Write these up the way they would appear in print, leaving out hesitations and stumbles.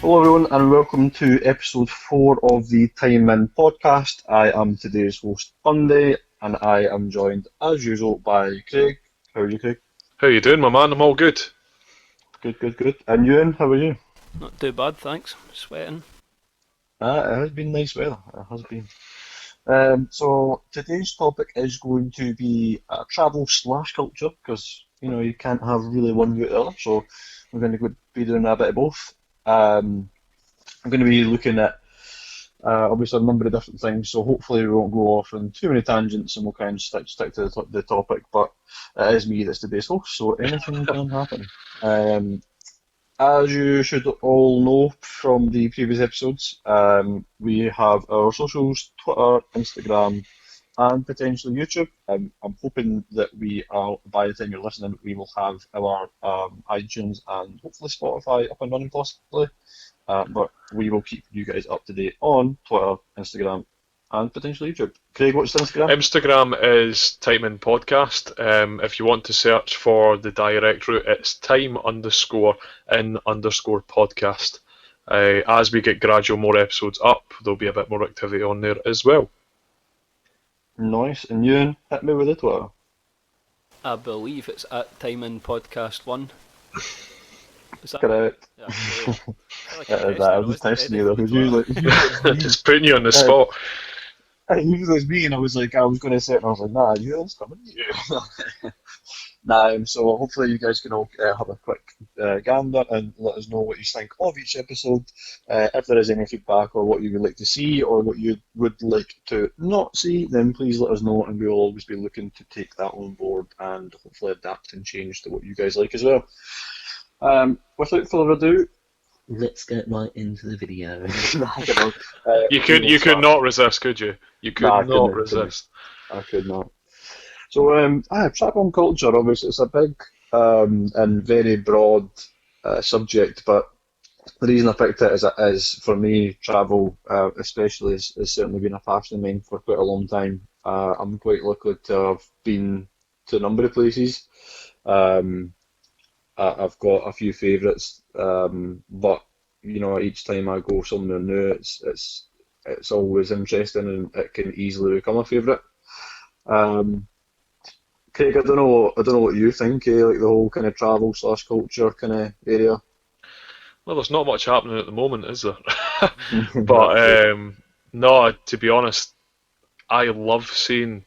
Hello everyone and welcome to episode 4 of the Time In podcast. I am today's host Bundy and I am joined as usual by Craig. How are you, Craig? How you doing, my man? I'm all good. Good. And Ewan, how are you? Not too bad, thanks. Sweating. It has been nice weather, it has been. So today's topic is going to be travel slash culture because you can't have really one without the other, so we're going to be doing a bit of both. I'm going to be looking at obviously a number of different things, so hopefully we won't go off on too many tangents and we'll kind of stick to the topic, but it is me that's today's host, so anything can happen. As you should all know from the previous episodes, we have our socials, Twitter, Instagram, and potentially YouTube. I'm hoping that by the time you're listening, we will have our iTunes and hopefully Spotify up and running possibly. But we will keep you guys up to date on Twitter, Instagram, and potentially YouTube. Craig, what's Instagram? Instagram is Time In Podcast. If you want to search for the direct route, it's time_in_podcast. As we get gradual more episodes up, there'll be a bit more activity on there as well. Nice. And Ewan, hit me with the Twitter. I believe it's at Time In Podcast 1. Is that Correct. Yeah, so, I was testing you though, because usually Just putting you on the spot. usually it's me and I was going to say it and I was like, nah, Ewan's coming. Nah, so hopefully you guys can all have a quick gander and let us know what you think of each episode. If there is any feedback or what you would like to see or what you would like to not see, then please let us know and we will always be looking to take that on board and hopefully adapt and change to what you guys like as well. Without further ado, let's get right into the video. You could not resist, could you? You could not resist. I could not. So, travel and culture, obviously, it's a big and very broad subject, but the reason I picked it is for me, travel, especially, has certainly been a passion of mine for quite a long time. I'm quite lucky to have been to a number of places. I've got a few favourites, but each time I go somewhere new, it's always interesting and it can easily become a favourite. Craig, I don't know what you think, like the whole kind of travel slash culture kind of area. Well, there's not much happening at the moment, is there? But no, to be honest, I love seeing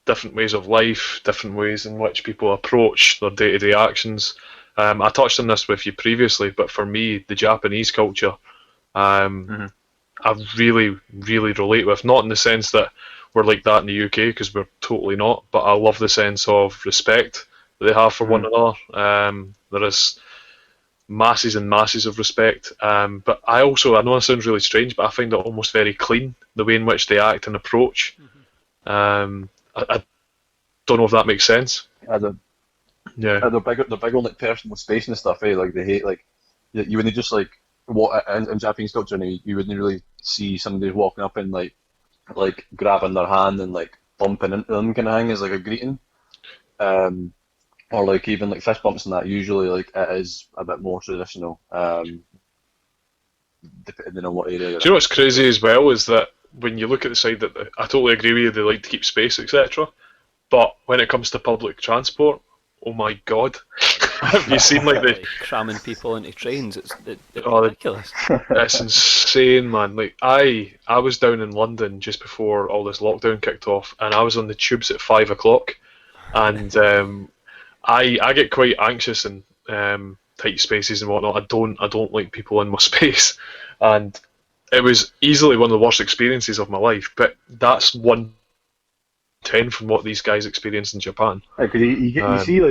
different ways of life, different ways in which people approach their day-to-day actions. I touched on this with you previously, but for me, the Japanese culture, I really, really relate with. Not in the sense that we're like that in the UK, because we're totally not, but I love the sense of respect that they have for one another. There is masses and masses of respect, but I know it sounds really strange, but I find it almost very clean, the way in which they act and approach. I don't know if that makes sense. I don't. Yeah. They're big on like personal space and stuff, eh? Like they hate you wouldn't just like what in Japanese culture, you wouldn't really see somebody walking up and like grabbing their hand and like bumping into them kind of thing as like a greeting, or like even like fist bumps and that. Usually like it is a bit more traditional, depending on what area you're in. Do you know what's crazy as well is that when you look at the side that I totally agree with you, they like to keep space, etc. But when it comes to public transport, oh my god, have you seen like the cramming people into trains? It's ridiculous. It's insane, man. Like I was down in London just before all this lockdown kicked off, and I was on the tubes at 5 o'clock, and I get quite anxious in tight spaces and whatnot. I don't like people in my space, and it was easily one of the worst experiences of my life. But that's 1/10 from what these guys experienced in Japan. Because you see,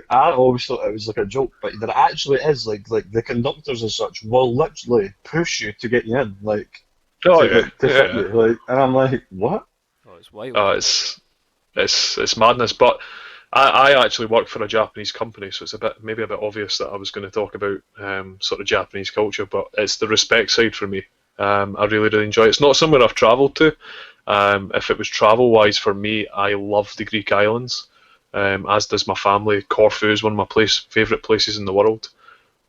I always thought it was like a joke, but there actually is like the conductors and such will literally push you to get you in, like. To fit you, and I'm like, what? Oh, it's wild. It's madness. But I actually work for a Japanese company, so it's maybe a bit obvious that I was going to talk about sort of Japanese culture, but it's the respect side for me. I really, really enjoy it. It's not somewhere I've travelled to. If it was travel-wise for me, I love the Greek islands, as does my family. Corfu is one of my favourite places in the world.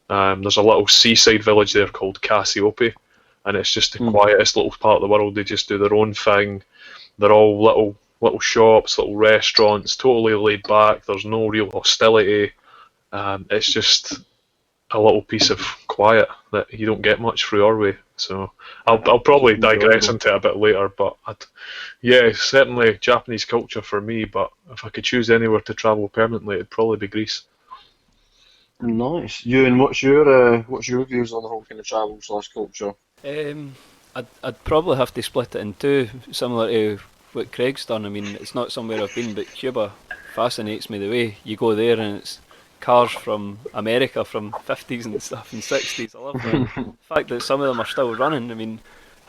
There's a little seaside village there called Cassiope, and it's just the quietest little part of the world. They just do their own thing. They're all little shops, little restaurants, totally laid back. There's no real hostility. It's just a little piece of quiet that you don't get much through our way. So I'll probably digress into it a bit later, but yeah, certainly Japanese culture for me. But if I could choose anywhere to travel permanently, it'd probably be Greece. Nice. Ewan, what's your views on the whole kind of travel slash culture? I'd probably have to split it in two, similar to what Craig's done. I mean, it's not somewhere I've been, but Cuba fascinates me. The way you go there and it's cars from America from 50s and stuff and 60s. I love the fact that some of them are still running. I mean,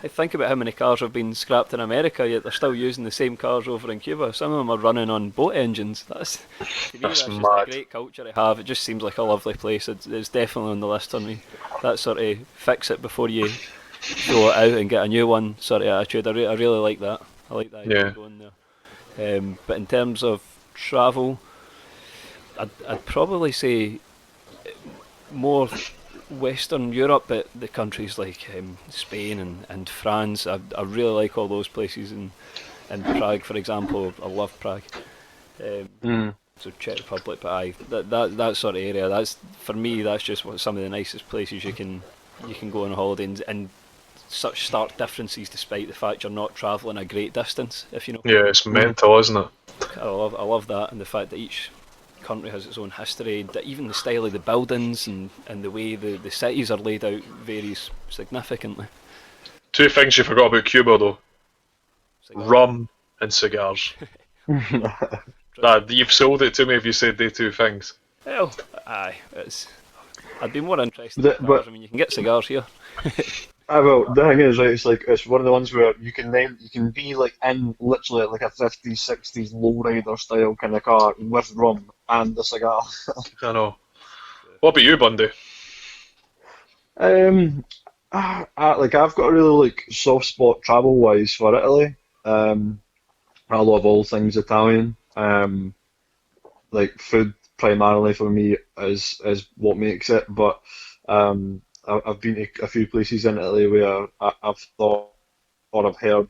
I think about how many cars have been scrapped in America, yet they're still using the same cars over in Cuba. Some of them are running on boat engines. That's to me, that's just mad. a great culture to have. It just seems like a lovely place. It's definitely on the list for me. That sort of fix it before you throw it out and get a new one sort of attitude. I really like that. I like that idea of going there. But in terms of travel, I'd probably say more Western Europe, but the countries like Spain and France. I really like all those places, and Prague, for example. I love Prague. So Czech Republic, but that sort of area. That's for me. That's just some of the nicest places you can go on holiday, and such stark differences despite the fact you're not travelling a great distance. If you know. Yeah, it's mental, isn't it? I love that, and the fact that each country has its own history, that even the style of the buildings and the way the cities are laid out varies significantly. Two things you forgot about Cuba though: Cigars. rum and cigars. You've sold it to me if you said they two things. Well, aye, I'd be more interested The- in cigars. but- I mean, you can get cigars here. Well, the thing is, right, it's one of the ones where you can be like in literally like a 50s, 60s lowrider style kind of car with rum and a cigar. I know. What about you, Bundy? I've got a really like soft spot travel wise for Italy. I love all things Italian. Like food primarily for me is what makes it, but I've been to a few places in Italy where I've thought or I've heard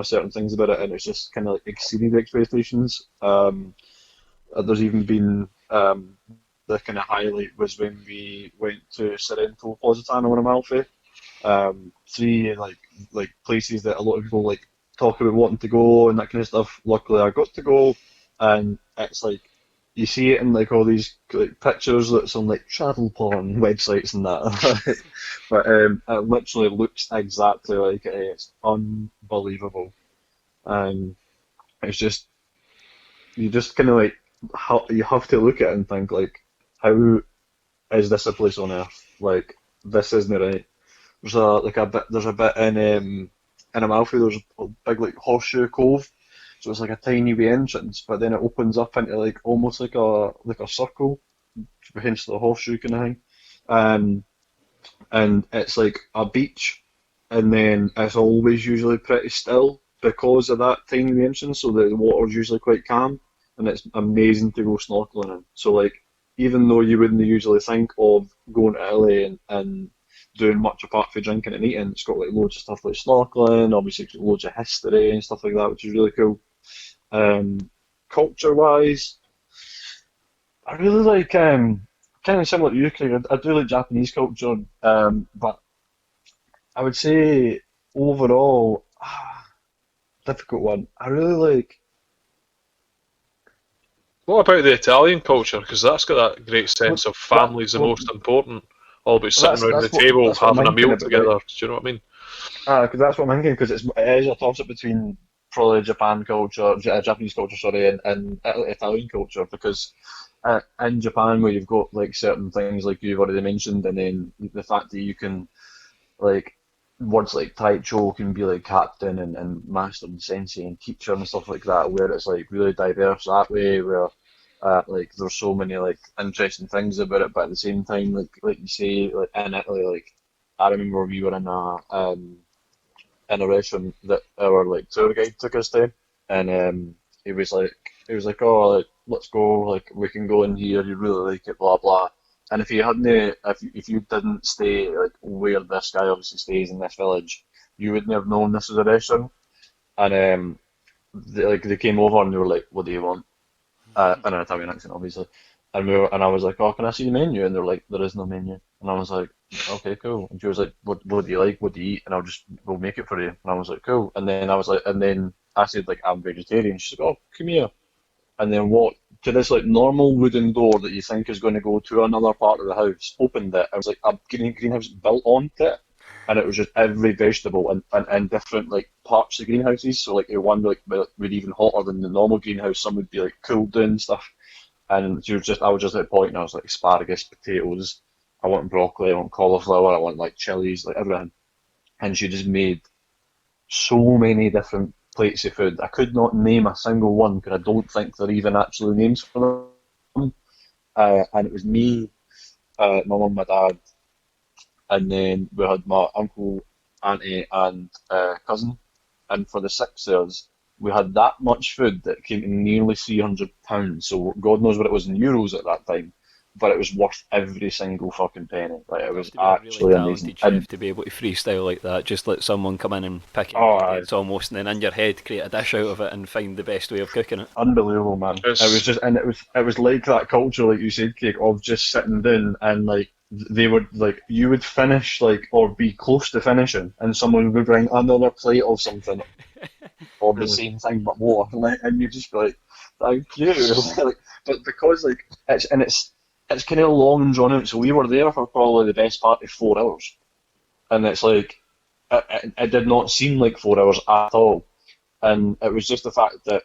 certain things about it, and it's just kind of like exceeding the expectations. There's even been the kind of highlight was when we went to Sorrento, Positano, and Amalfi. Three like places that a lot of people like talk about wanting to go and that kind of stuff. Luckily, I got to go, and it's like you see it in like all these like pictures that's on like travel porn websites and that. But it literally looks exactly like it. It's unbelievable. It's just you just kind of like you have to look at it and think like, how is this a place on earth? Like this isn't right. There's a bit in Amalfi. There's a big like horseshoe cove. So it's like a tiny wee entrance, but then it opens up into like almost like a circle, hence the horseshoe kind of thing. And it's like a beach, and then it's always usually pretty still because of that tiny wee entrance, so the water's usually quite calm, and it's amazing to go snorkeling in. So like, even though you wouldn't usually think of going to Italy and doing much apart from drinking and eating, it's got like loads of stuff like snorkeling, obviously it's got loads of history and stuff like that, which is really cool. Culture-wise, I really like kind of similar to you, Craig. I do like Japanese culture, but I would say overall, difficult one. I really like. What about the Italian culture? Because that's got that great sense of family's the most important. All about sitting around the table, that's what I'm having a thinking meal about, together. right? Do you know what I mean? Because that's what I'm thinking. Because it is a toss-up between probably Japan culture, Japanese culture, sorry, and Italian culture. Because in Japan, where you've got like certain things like you've already mentioned, and then the fact that you can like words like Taicho can be like captain and master and sensei and teacher and stuff like that, where it's like really diverse that way, where like there's so many like interesting things about it, but at the same time, like you say, like in Italy, like I remember we were in a restaurant that our like tour guide took us to, and he was like, oh, like, let's go, like we can go in here, you really like it, blah blah. and if you didn't stay like where this guy obviously stays in this village, you wouldn't have known this was a restaurant. And they came over and they were like, "What do you want?" In an Italian accent, obviously. And I was like, "Oh, can I see the menu?" And they're like, "There is no menu." And I was like, "Okay, cool." And she was like, "What do you like? What do you eat?" And we'll make it for you. And I was like, "Cool." And then I said like, "I'm vegetarian." She's like, "Oh, come here." And then walked to this like normal wooden door that you think is going to go to another part of the house. Opened it. It was like a greenhouse built onto it, and it was just every vegetable and different like parts of greenhouses. So like one like would even hotter than the normal greenhouse. Some would be like cooled down and stuff. And I was just at the point, and I was like asparagus, potatoes. I want broccoli. I want cauliflower. I want like chilies, like everything. And she just made so many different plates of food. I could not name a single one because I don't think they're even actually names for them. And it was me, my mum, my dad, and then we had my uncle, auntie, and cousin. And for the six of us, we had that much food that came to nearly £300. So God knows what it was in euros at that time, but it was worth every single fucking penny. Like it was You have to be a actually really amazing. talented chef to be able to freestyle like that. Just let someone come in and pick Oh, ingredients almost, and then in your head create a dish out of it and find the best way of cooking it. Unbelievable, man. It was just, and it was like that culture, like you said, Cake, of just sitting down and like they would like you would finish like or be close to finishing, and someone would bring another plate of something or the same thing but more, like, and you just be like, thank you. Like, but because like it's kind of long and drawn out, so we were there for probably the best part of 4 hours, and it's like it did not seem like 4 hours at all, and it was just the fact that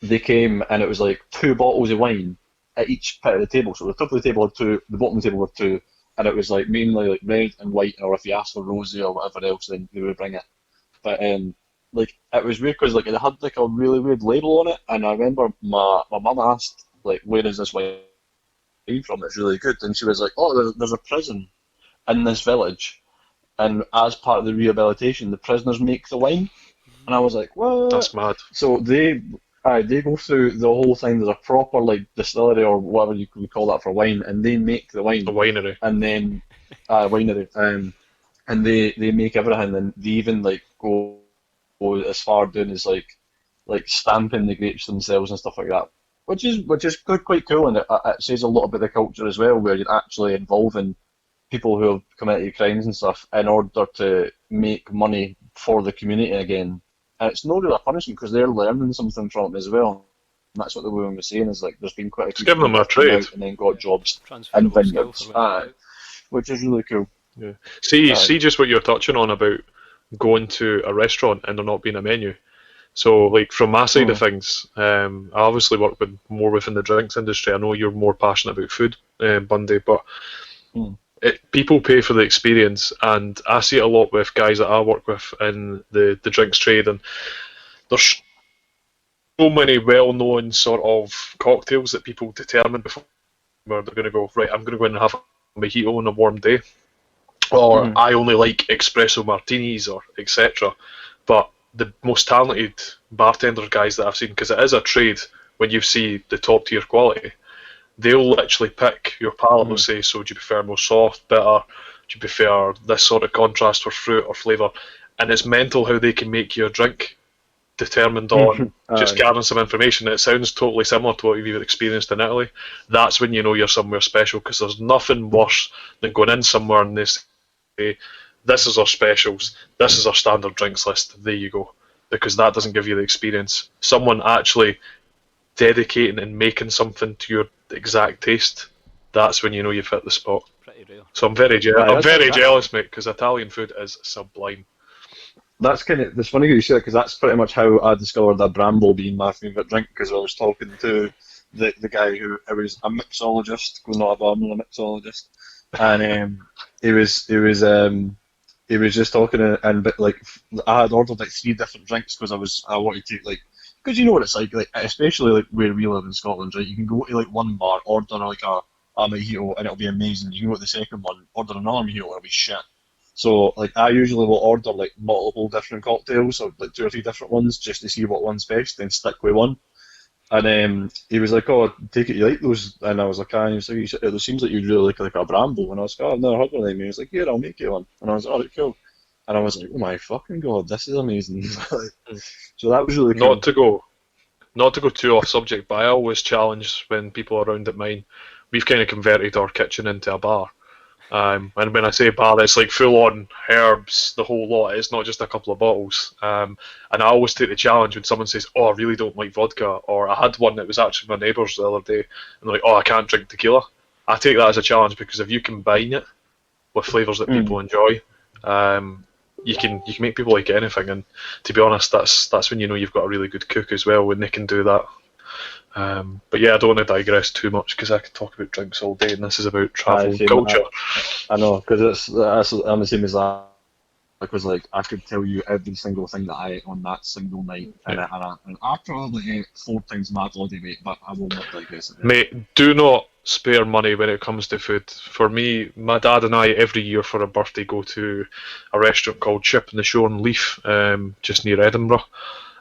they came and it was like 2 bottles of wine at each pit of the table. So the top of the table had two, the bottom of the table had two, and it was like mainly like red and white, or if you asked for rosy or whatever else, then they would bring it. But like it was weird because like it had like a really weird label on it, and I remember my mum asked like, "Where is this wine from? It's really good." And she was like, "Oh, there's a prison in this village, and as part of the rehabilitation, the prisoners make the wine." And I was like, "What?" That's mad. So they go through the whole thing. There's a proper like distillery or whatever you could call that for wine, and they make the wine. The winery. And then winery. And they make everything, and they even like go as far doing as like stamping the grapes themselves and stuff like that, which is quite cool, and it says a lot about the culture as well, where you're actually involving people who have committed crimes and stuff in order to make money for the community again. And it's no real punishment because they're learning something from it as well. And that's what the woman was saying, is like there's been quite a few giving them a people come trade. out and then got jobs in Transferable skill vineyards, for when you're which is really cool. Yeah. See just what you're touching on about going to a restaurant and there not being a menu. So, like from my side of things, I obviously work more within the drinks industry. I know you're more passionate about food, Bundy, but people pay for the experience, and I see it a lot with guys that I work with in the drinks trade, and there's so many well-known sort of cocktails that people determine before they're going to go, right, I'm going to go in and have a mojito on a warm day, or I only like espresso martinis, or etc. But the most talented bartender guys that I've seen, because it is a trade when you see the top tier quality, they'll literally pick your palate. They'll say, so do you prefer more soft, bitter? Do you prefer this sort of contrast for fruit or flavour? And it's mental how they can make your drink determined on just gathering some information. It sounds totally similar to what you've experienced in Italy. That's when you know you're somewhere special, because there's nothing worse than going in somewhere and they say, this is our specials, this is our standard drinks list, there you go. Because that doesn't give you the experience. Someone actually dedicating and making something to your exact taste, that's when you know you've hit the spot. pretty rare. So I'm very jealous, mate, because Italian food is sublime. That's it's funny you say that, because that's pretty much how I discovered that Bramble being my favourite drink, because I was talking to the guy who was a mixologist, not a barman, a mixologist, and he was just talking, and but like I had ordered like 3 different drinks because I wanted to like, because you know what it's like especially like where we live in Scotland, right? You can go to like one bar, order like a mojito, and it'll be amazing. You can go to the second one, order another mojito, and it'll be shit. So like I usually will order like multiple different cocktails, or like 2 or 3 different ones, just to see what one's best, then stick with one. And he was like, "Oh, take it, you like those?" And I was like, "Ah." And he was like, "It seems like you really like a Bramble." And I was like, "Oh, I've never heard one of them." He was like, "Here, I'll make you one." And I was like, "All right, cool." And I was like, "Oh my fucking god, this is amazing!" So that was really cool. Not to go too off subject, but I always challenge when people are around at mine. We've kind of converted our kitchen into a bar. And when I say bar, it's like full on herbs, the whole lot. It's not just a couple of bottles. And I always take the challenge when someone says, "Oh, I really don't like vodka," or I had one that was actually my neighbour's the other day, and they're like, "Oh, I can't drink tequila." I take that as a challenge because if you combine it with flavours that people enjoy, you can make people like anything. And to be honest, that's when you know you've got a really good cook as well, when they can do that. But yeah, I don't want to digress too much because I could talk about drinks all day, and this is about travel and culture. I know, because I'm the same as that. Because like I could tell you every single thing that I ate on that single night, and I probably ate 4 times my body weight, but I will not digress it. Mate, do not spare money when it comes to food. For me, my dad and I every year for a birthday go to a restaurant called Chip and the Shorn Leaf, just near Edinburgh.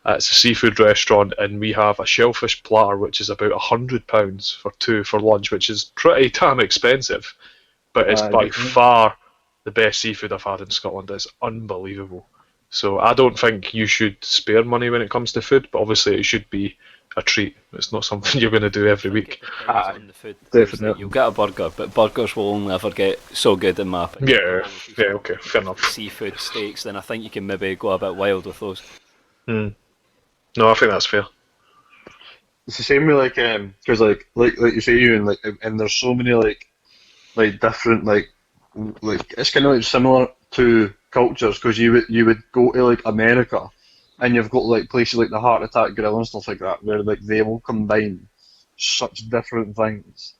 It's a seafood restaurant, and we have a shellfish platter, which is about £100 for 2 for lunch, which is pretty damn expensive, but it's by far the best seafood I've had in Scotland. It's unbelievable. So I don't think you should spare money when it comes to food, but obviously it should be a treat. It's not something you're going to do every week. On the food. Definitely. You'll get a burger, but burgers will only ever get so good in my opinion. Yeah, okay, fair enough. Seafood steaks, then I think you can maybe go a bit wild with those. No, I think that's fair. It's the same with like because like you say, you and there's so many like different like it's kind of like similar to cultures, because you would go to like America, and you've got like places like the Heart Attack Grill and stuff like that, where like they will combine such different things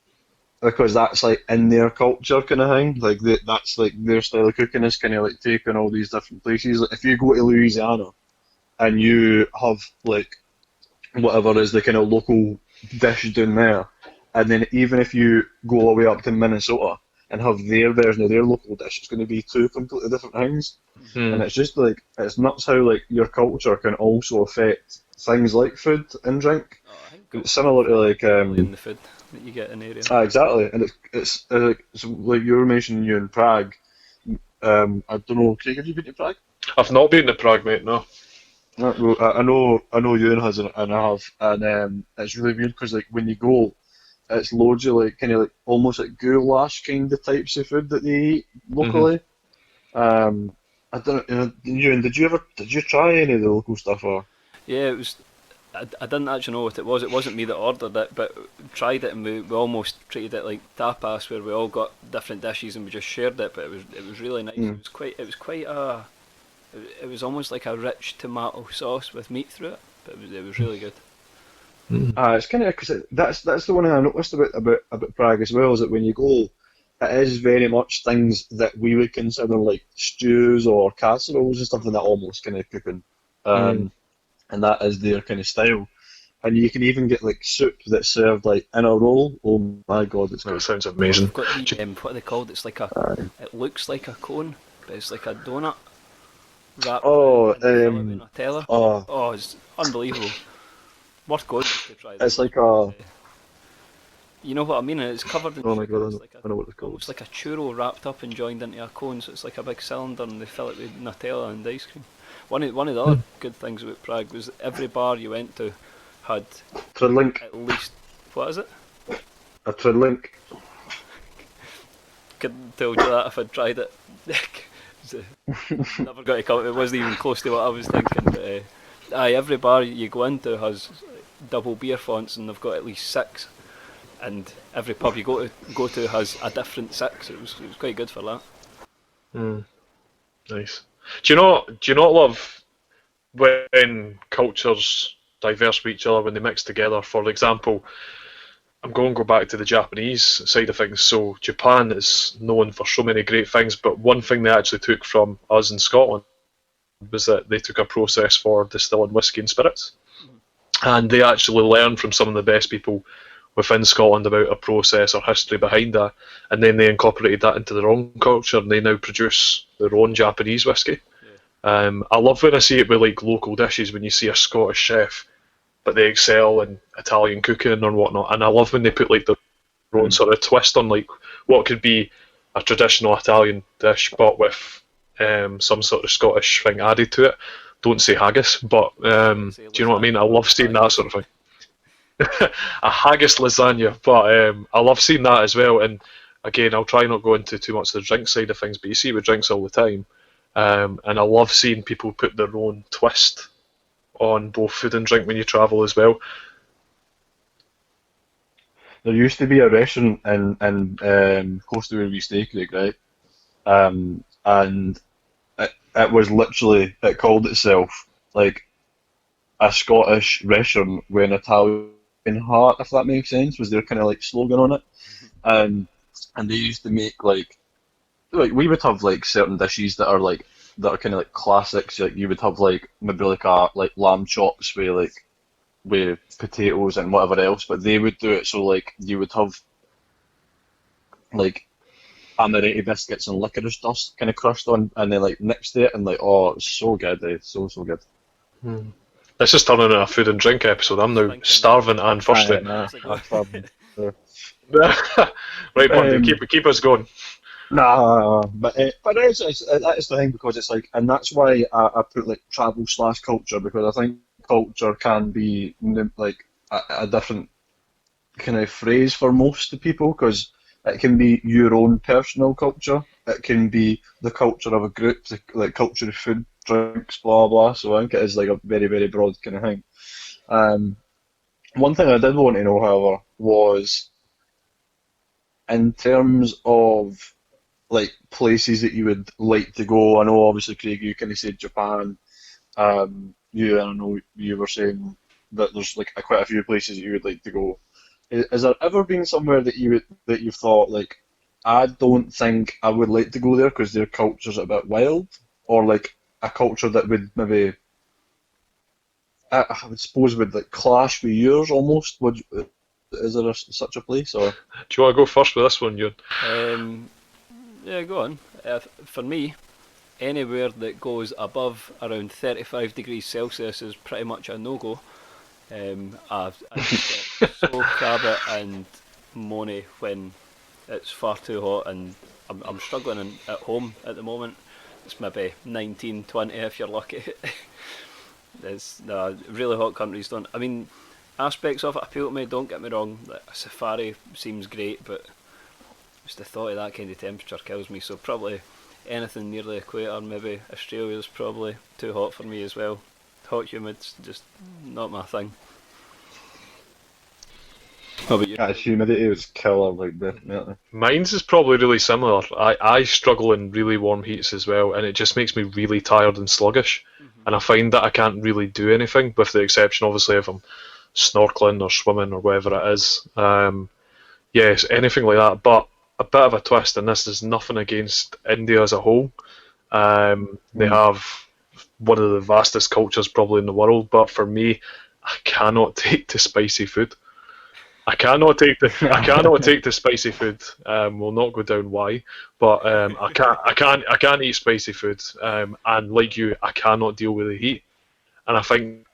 because that's like in their culture kind of thing. Like that's like their style of cooking is kind of like taking all these different places. Like, if you go to Louisiana and you have like whatever is the kind of local dish down there, and then even if you go all the way up to Minnesota and have their version of their local dish, it's going to be 2 completely different things. And it's just like, it's nuts how like your culture can also affect things like food and drink. It's similar to like in the food that you get in the area. Exactly, and it's like you were mentioning you in Prague. I don't know, Craig, have you been to Prague? I've not been to Prague, mate. No. Well, I know Ewan has, and I have, and it's really weird because like when you go, it's loads of like kind of like almost like goulash kind of types of food that they eat locally. I don't know, Ewan, did you try any of the local stuff or? Yeah, it was. I didn't actually know what it was. It wasn't me that ordered it, but tried it, and we almost treated it like tapas, where we all got different dishes and we just shared it. But it was really nice. It was almost like a rich tomato sauce with meat through it, but it was really good. It's kind of because that's the one thing I noticed about Prague as well, is that when you go, it is very much things that we would consider like stews or casseroles and stuff like that, almost kind of cooking, and that is their kind of style. And you can even get like soup that's served like in a roll. Oh my god, it's good. That sounds amazing. I've got the, what are they called? It's like it looks like a cone, but it's like a donut wrapped in Nutella. Oh, it's unbelievable. Worth going to try that. It's like a. You know what I mean? It's covered in. Oh my god, I know what it's called. Almost like a churro wrapped up and joined into a cone, so it's like a big cylinder, and they fill it with Nutella and ice cream. One of the other good things about Prague was every bar you went to had Tridlink. At least, what is it? A Tridlink. Couldn't have told you that if I'd tried it. Never got to come. It wasn't even close to what I was thinking. But every bar you go into has double beer fonts, and they've got at least 6. And every pub you go to has a different 6. It was quite good for that. Nice. Do you not love when cultures diverse with each other, when they mix together? For example, I'm going to go back to the Japanese side of things. So Japan is known for so many great things, but one thing they actually took from us in Scotland was that they took a process for distilling whiskey and spirits, and they actually learned from some of the best people within Scotland about a process or history behind that, and then they incorporated that into their own culture, and they now produce their own Japanese whiskey. I love when I see it with like local dishes, when you see a Scottish chef but they excel in Italian cooking or whatnot. And I love when they put like their own sort of twist on like what could be a traditional Italian dish, but with some sort of Scottish thing added to it. Don't say haggis, but do you know what I mean? I love seeing that sort of thing. A haggis lasagna, but I love seeing that as well. And again, I'll try not go into too much of the drink side of things, but you see with drinks all the time, and I love seeing people put their own twist on both food and drink when you travel as well. There used to be a restaurant in close to where we stay, Craig, right? And it was literally, it called itself like a Scottish restaurant with an Italian heart, if that makes sense, was their kind of like slogan on it. And they used to make like we would have like certain dishes that are kind of like classics. Like you would have like maybe like a like lamb chops with potatoes and whatever else, but they would do it so like you would have like amaretti biscuits and licorice dust kind of crushed on, and then like next to it, and like it's so good, so good. This is turning into a food and drink episode. I'm now starving and thirsty. Right, Bundy, keep us going. Nah, but that is the thing, because it's like, and that's why I put like travel / culture, because I think culture can be like a different kind of phrase for most people, because it can be your own personal culture, it can be the culture of a group, like culture of food, drinks, blah blah. So I think it is like a very, very broad kind of thing. One thing I did want to know, however, was in terms of like places that you would like to go. I know obviously, Craig, you kind of said Japan. I know you were saying that there's like quite a few places that you would like to go. Has there ever been somewhere that you've thought like, I don't think I would like to go there because their culture's a bit wild, or like a culture that would maybe I would suppose would like clash with yours almost? Is there such a place? Or do you want to go first with this one, Ewan? Yeah, go on. For me, anywhere that goes above around 35 degrees Celsius is pretty much a no-go. I just get so crabbit and moany when it's far too hot, and I'm struggling at home at the moment. It's maybe 19, 20 if you're lucky. Really hot countries don't. I mean, aspects of it appeal to me, don't get me wrong. A safari seems great, but just the thought of that kind of temperature kills me. So probably anything near the equator, maybe Australia's probably too hot for me as well. Hot, humid's just not my thing. How about you? Humidity was killer, like definitely. Mine's is probably really similar. I struggle in really warm heats as well, and it just makes me really tired and sluggish. And I find that I can't really do anything, with the exception obviously if I'm snorkeling or swimming or whatever it is. Yes, anything like that. But a bit of a twist, and this is nothing against India as a whole. They have one of the vastest cultures probably in the world, but for me, I cannot take to spicy food. I cannot take the spicy food. We'll not go down why, but I can't eat spicy food. And like you, I cannot deal with the heat. And I think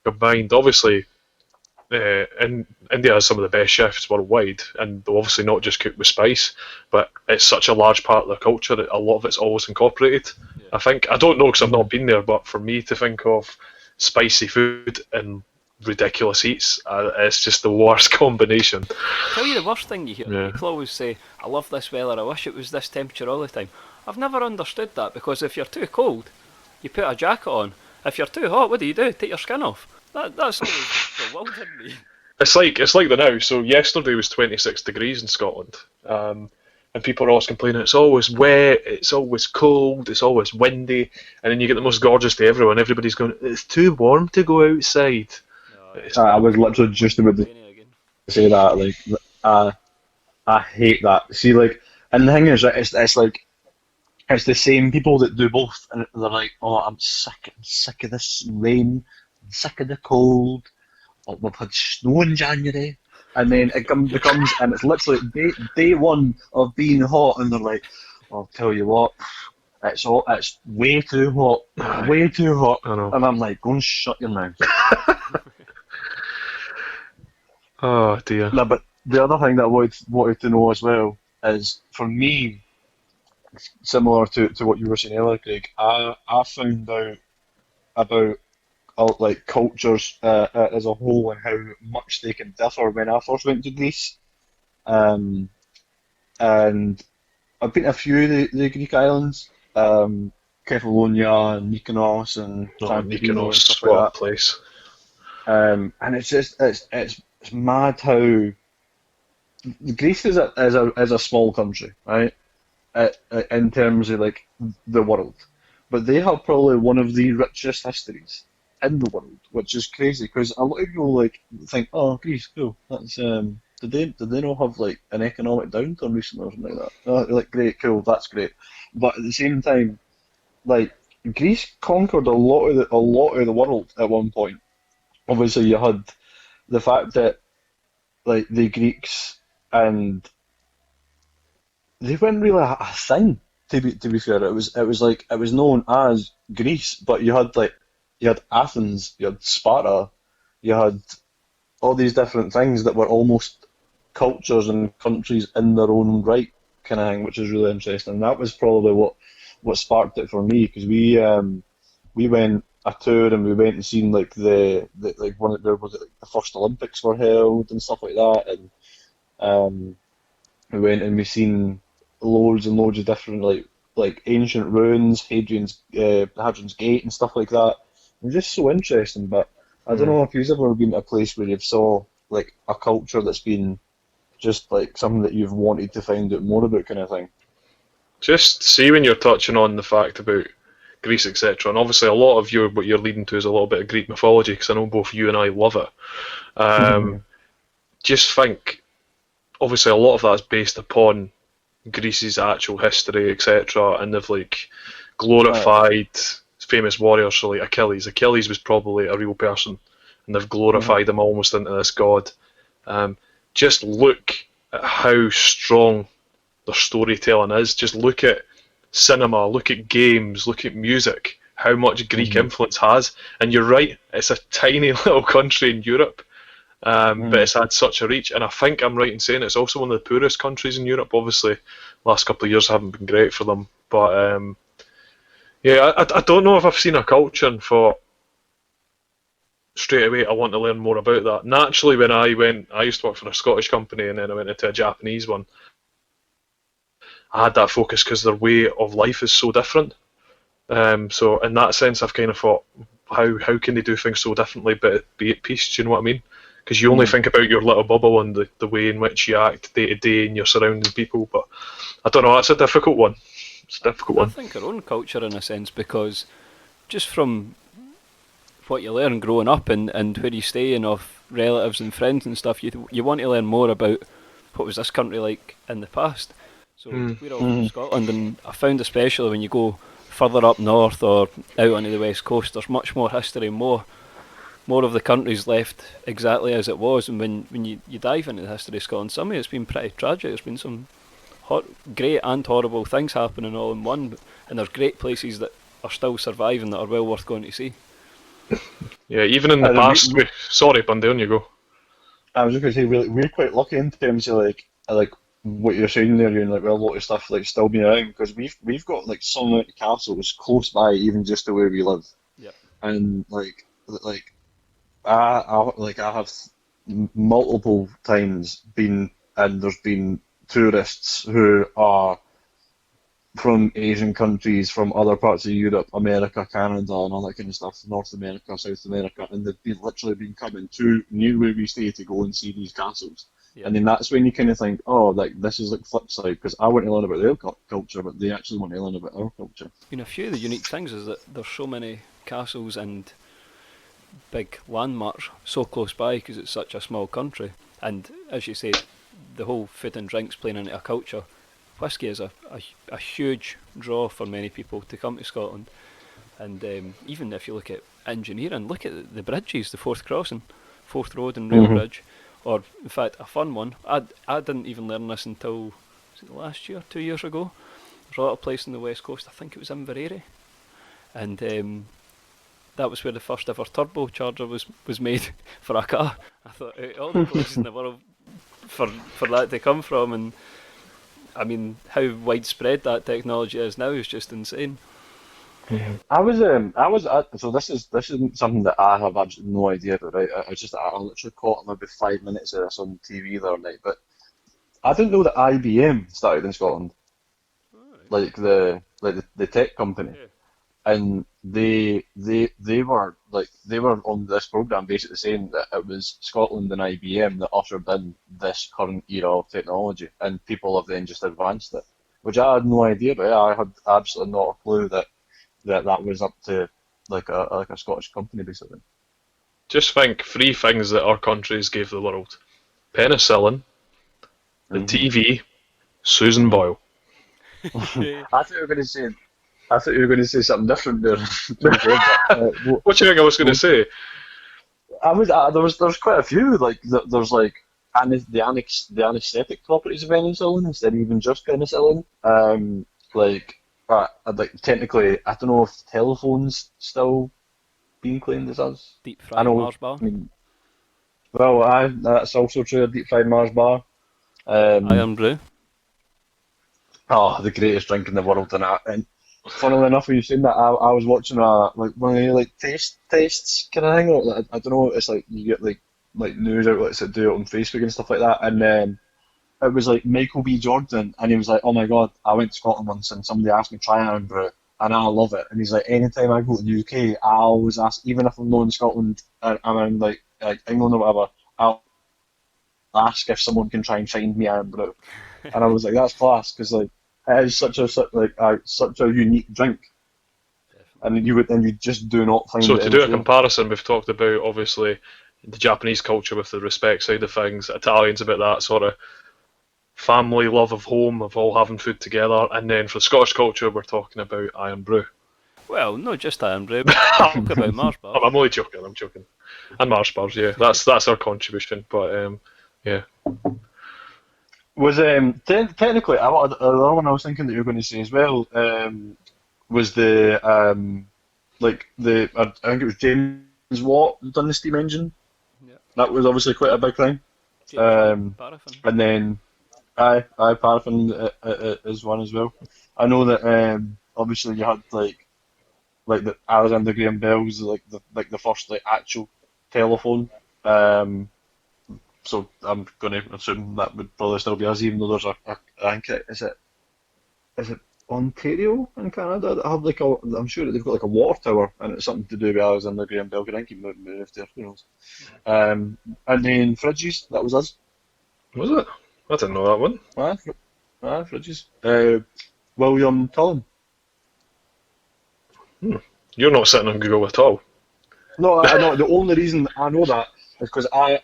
combined, obviously, India has some of the best chefs worldwide, and they'll obviously not just cook with spice, but it's such a large part of their culture that a lot of it's always incorporated. Yeah. I think, I don't know because I've not been there, but for me to think of spicy food and ridiculous heats, it's just the worst combination. I'll tell you the worst thing you hear. Yeah. People always say, I love this weather, I wish it was this temperature all the time. I've never understood that, because if you're too cold, you put a jacket on. If you're too hot, what do? Take your skin off. That's always bewildered me. It's like the now. So yesterday was 26 degrees in Scotland, and people are always complaining it's always wet, it's always cold, it's always windy, and then you get the most gorgeous day ever, and everybody's going, it's too warm to go outside. I was literally just about to say that. Like, I hate that. See, like, and the thing is, it's like, it's the same people that do both, and they're like, oh, I'm sick of this rain, I'm sick of the cold. Oh, we've had snow in January, and then it becomes, and it's literally day one of being hot, and they're like, I'll tell you what, it's way too hot, way too hot, I know. And I'm like, go and shut your mouth. Oh dear. No, but the other thing that I wanted to know as well is, for me, similar to what you were saying earlier, Craig, I found out about like cultures as a whole and how much they can differ when I first went to Greece. Um, and I've been to a few of the Greek islands, Kefalonia and Mykonos and Oh, Santorini and stuff Mykonos, like what a that. place. And it's just it's mad how Greece is a small country, right? In terms of like the world, but they have probably one of the richest histories in the world, which is crazy because a lot of people like think, oh, Greece, cool. That's did they not have like an economic downturn recently or something like that? Oh, like great, cool, that's great. But at the same time, like Greece conquered a lot of the world at one point. Obviously, you had the fact that like the Greeks and they weren't really a thing. To be fair, it was like it was known as Greece, but you had Athens, you had Sparta, you had all these different things that were almost cultures and countries in their own right, kind of thing, which is really interesting. And that was probably what sparked it for me because we went a tour and we went and seen like the like one of there was it like the first Olympics were held and stuff like that, and um, we went and we seen loads and loads of different like ancient ruins, Hadrian's Gate and stuff like that. It was just so interesting. But I don't Hmm. know if you've ever been to a place where you've saw like a culture that's been just like something that you've wanted to find out more about, kind of thing. Just see when you're touching on the fact about Greece, etc. And obviously, a lot of what you're leading to is a little bit of Greek mythology, because I know both you and I love it. Um, just think, obviously, a lot of that is based upon Greece's actual history, etc. And they've like Aye. glorified famous warriors, so like Achilles. Achilles was probably a real person, and they've Mhm. glorified him almost into this god. Um, just look at how strong their storytelling is. Just look at cinema, look at games, look at music, how much Greek Mhm. influence has. And you're right, it's a tiny little country in Europe, but Mhm. it's had such a reach. And I think I'm right in saying it's also one of the poorest countries in Europe. Obviously, last couple of years haven't been great for them, but yeah, I don't know if I've seen a culture and thought straight away I want to learn more about that. Naturally, when I used to work for a Scottish company and then I went into a Japanese one. I had that focus because their way of life is so different. So in that sense, I've kind of thought, how can they do things so differently but be at peace? Do you know what I mean? Because you only Mhm. think about your little bubble and the way in which you act day to day and your surrounding people. But I don't know. It's a difficult one. It's a difficult I one. think our own culture in a sense because just from what you learn growing up and where you stay and of relatives and friends and stuff, you want to learn more about what was this country like in the past. So Hmm. we're all from Mhm. Scotland, and I found especially when you go further up north or out onto the west coast, there's much more history, more of the country's left exactly as it was. And when you dive into the history of Scotland, some of it's been pretty tragic. There's been some great and horrible things happening all in one, and there's great places that are still surviving that are well worth going to see. Yeah. Even in the And we, past, sorry, Bundy, on you go. I was just going to say we're quite lucky in terms of like what you're saying there, and like with a lot of stuff like still being around because we've got like so many castles close by, even just to where we live, Yep. and like I have multiple times been and there's been tourists who are from Asian countries, from other parts of Europe, America, Canada, and all that kind of stuff, North America, South America, and they've literally been coming to near where we stay to go and see these castles. Yep. And then that's when you kind of think, oh, like this is like flip side, because I want to learn about their culture, but they actually want to learn about our culture. You know, a few of the unique things is that there's so many castles and big landmarks so close by because it's such a small country. And as you say, the whole food and drinks playing into a culture. Whisky is a huge draw for many people to come to Scotland. And even if you look at engineering, look at the bridges, the Fourth Crossing, Fourth Road and Rail Hmm. Bridge. Or, in fact, a fun one. I didn't even learn this until was it last year, 2 years ago. There's a little place on the west coast, I think it was Inverary. And that was where the first ever turbocharger was made for a car. I thought all the places in the world for that to come from, and I mean how widespread that technology is now is just insane. So this is something that I have absolutely no idea about, right? I literally caught maybe 5 minutes of this on TV the other night, but I didn't know that IBM started in Scotland, like the tech company, Yeah. and they were on this program basically saying that it was Scotland and IBM that ushered in this current era of technology, and people have then just advanced it, which I had no idea about. I had absolutely not a clue that was up to like a Scottish company basically. Just think, three things that our countries gave the world: penicillin, the Mhm. TV, Susan Boyle. Yeah. I thought you were going to say I thought you were going to say something different there. What do you think I was going to say? There's quite a few there's like the anesthetic properties of penicillin instead of even just penicillin. Like technically, I don't know if telephones still being claimed as us. Deep I fried know. Mars bar. I mean, well, that's also true. A deep fried Mars bar. Um, Iron Brew. oh, the greatest drink in the world, and funnily enough, when you saying that, I was watching one of the like tests kind of thing. Or, like, I don't know. It's like you get like news outlets that do it on Facebook and stuff like that, and it was like Michael B. Jordan, and he was like, "Oh my God, I went to Scotland once, and somebody asked me to try Iron Brew, and I love it." And he's like, "Anytime I go to the UK, I always ask, even if I'm not in Scotland, I'm in like England or whatever, I'll ask if someone can try and find me Iron Brew." And I was like, "That's class," because like it is such a unique drink, and you just do not find So it to do a elsewhere. comparison, we've talked about obviously the Japanese culture with the respect side of things, Italians about that sort of family love of home, of all having food together, and then for Scottish culture, we're talking about Iron Brew. Well, not just Iron Brew, but talk about Mars bars. I'm only joking. I'm joking. And Mars bars, yeah, that's our contribution. But yeah, Was technically the other one I was thinking that you were going to say as well was I think it was James Watt who done the steam engine. Yeah. That was obviously quite a big thing. Paraffin. And then paraffin is one as well. I know that obviously you had like the Alexander Graham Bell's like the first like actual telephone. So I'm going to assume that would probably still be us, even though there's I think is it Ontario in Canada that have I'm sure that they've got like a water tower and it's something to do with Alexander Graham Bell. I think he moved there, who knows? And then fridges, that was us. was it? I didn't know that one. Fridges. William Cullen. You're not sitting on Google at all. No, I know. The only reason I know that is because I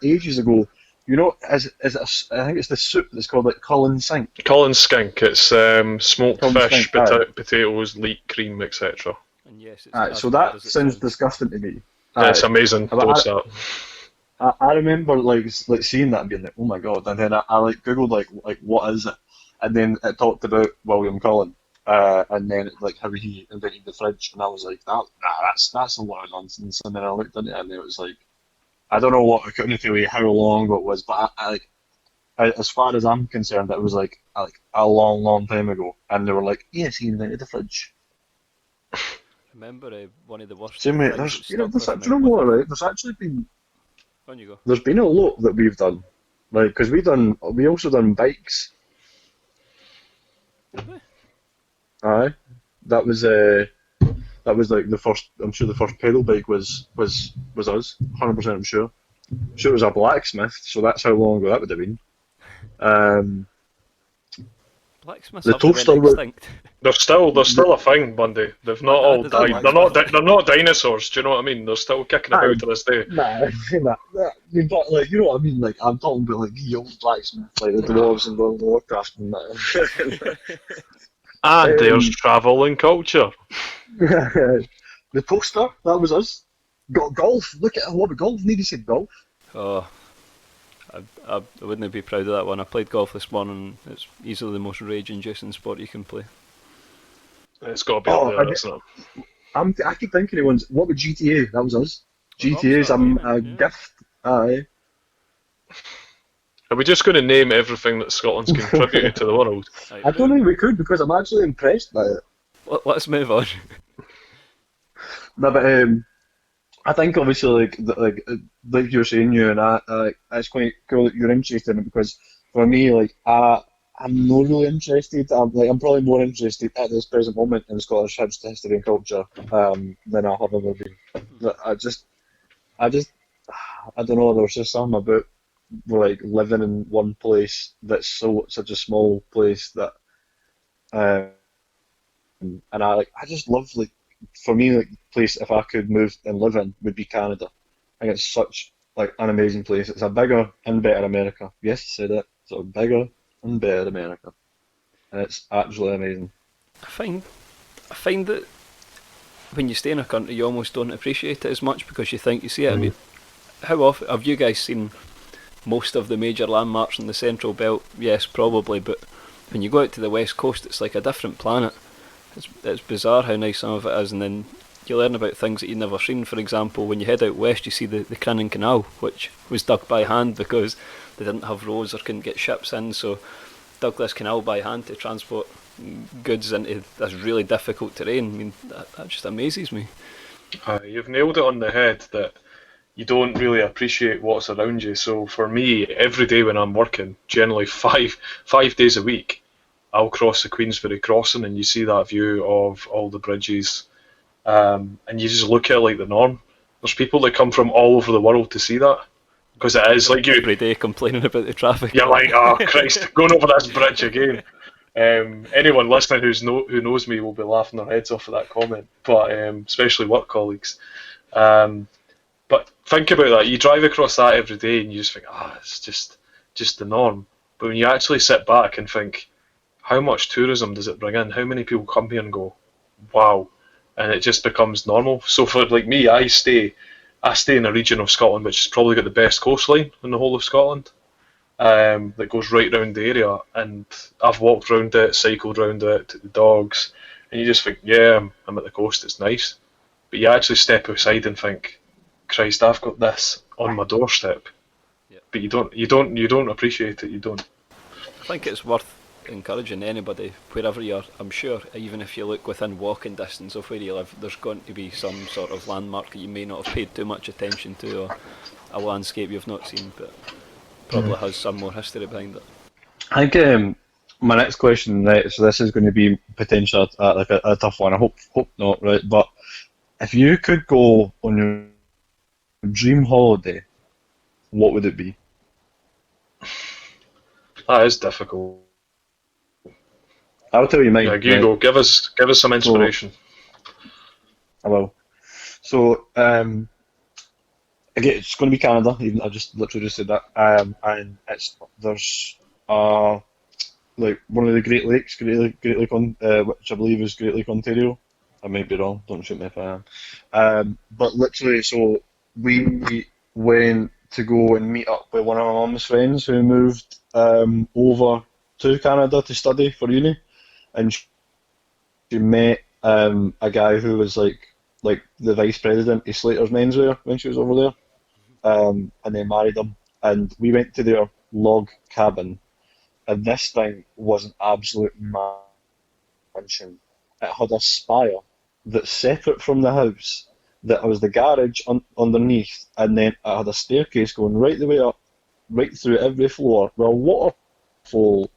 ages ago, I think it's the soup that's called like Cullen Sink. Colin Skink. It's smoked Colin fish, Skink, aye. potatoes, leek, cream, etc. And yes, it's So as that bad as it sounds sounds. disgusting to me. It's amazing. But Toast that. I remember like seeing that and being like, oh my God, and then I like googled like what is it, and then it talked about William Cullen, and then like how he invented the fridge, and I was like, that's a lot of nonsense, and then I looked into it and it was like, I don't know what I couldn't tell you how long ago it was, but as far as I'm concerned, it was like a long time ago, and they were like, yes, he invented the fridge. Remember one of the worst Same way, things there's that you know, stuck there's, with do you me. know what, right? There's actually been On you go. there's been a lot that we've done, like because we also done bikes. Did we? Aye, that was like the first. I'm sure the first pedal bike was us. 100%. I'm sure. Sure, it was a blacksmith. So that's how long ago that would have been. Um, Blacksmiths The have went toaster was- extinct. They're still a thing, Bundy. They've not all Does that died. They're not dinosaurs. Do you know what I mean? They're still kicking about to this day. nah, but like you know what I mean. Like I'm talking about like the old blacksmith, like the dwarves and World of Warcraft and that. And there's travel and culture. The toaster, that was us. Got golf. Look at what golf. Nearly said golf. Oh, I wouldn't be proud of that one. I played golf this morning. It's easily the most rage-inducing sport you can play. It's got to be Oh, up there, isn't it? I keep thinking of ones. What about GTA? That was us. Well, GTA is Rockstar a Gaming, yeah. gift. Aye. Are we just going to name everything that Scotland's contributed to the world? Right, I don't think we could because I'm actually impressed by it. let's move on. No, but I think obviously like you were saying, you and it's quite cool that you're interested in it because for me, I'm not really interested. I'm probably more interested at this present moment in Scottish history and culture than I have ever been. But I just, I don't know. There was just something about like living in one place that's such a small place that, um, and I just love like for me like the place if I could move and live in would be Canada. I think it's such like an amazing place. It's a bigger and better America. Yes, I said it. It's a bigger and better America, and it's absolutely amazing. I find that when you stay in a country, you almost don't appreciate it as much because you think you see it. I mean, how often have you guys seen most of the major landmarks in the Central Belt? Yes, probably, but when you go out to the West Coast, it's like a different planet. It's bizarre how nice some of it is, and then you learn about things that you've never seen. For example, when you head out west, you see the Crinan Canal, which was dug by hand because they didn't have roads or couldn't get ships in, so dug this canal by hand to transport goods into this really difficult terrain. I mean, that just amazes me. You've nailed it on the head that you don't really appreciate what's around you. So for me, every day when I'm working, generally five days a week, I'll cross the Queensferry crossing and you see that view of all the bridges, and you just look at it like the norm. There's people that come from all over the world to see that because it is like you. Every day complaining about the traffic. You're like, oh Christ, going over this bridge again. Anyone listening who knows me will be laughing their heads off at that comment, but especially work colleagues. But think about that. You drive across that every day and you just think, it's just the norm. But when you actually sit back and think, how much tourism does it bring in? How many people come here and go, wow, and it just becomes normal. So for like me, I stay in a region of Scotland which has probably got the best coastline in the whole of Scotland. That goes right round the area, and I've walked round it, cycled round it, took the dogs, and you just think, yeah, I'm at the coast, it's nice. But you actually step outside and think, Christ, I've got this on my doorstep. Yep. But you don't appreciate it. You don't. I think it's worth encouraging anybody, wherever you are. I'm sure, even if you look within walking distance of where you live, there's going to be some sort of landmark that you may not have paid too much attention to, or a landscape you've not seen, but probably has some more history behind it. I think my next question, right? So this is going to be potentially like a tough one. I hope not, right? But if you could go on your dream holiday, what would it be? That is difficult. I'll tell you mine. Yeah, Hugo, give us some inspiration. I will. So, again, it's going to be Canada. Even I just literally just said that. And there's like one of the Great Lakes, Great Lake, which I believe is Great Lake Ontario. I might be wrong. Don't shoot me if I am. But literally, so we went to go and meet up with one of my mum's friends who moved over to Canada to study for uni, and she met a guy who was like the vice president of Slater's Menswear when she was over there, and then married him. And we went to their log cabin, and this thing was an absolute mansion. It had a spire that's separate from the house, that was the garage underneath, and then it had a staircase going right the way up, right through every floor, with a waterfall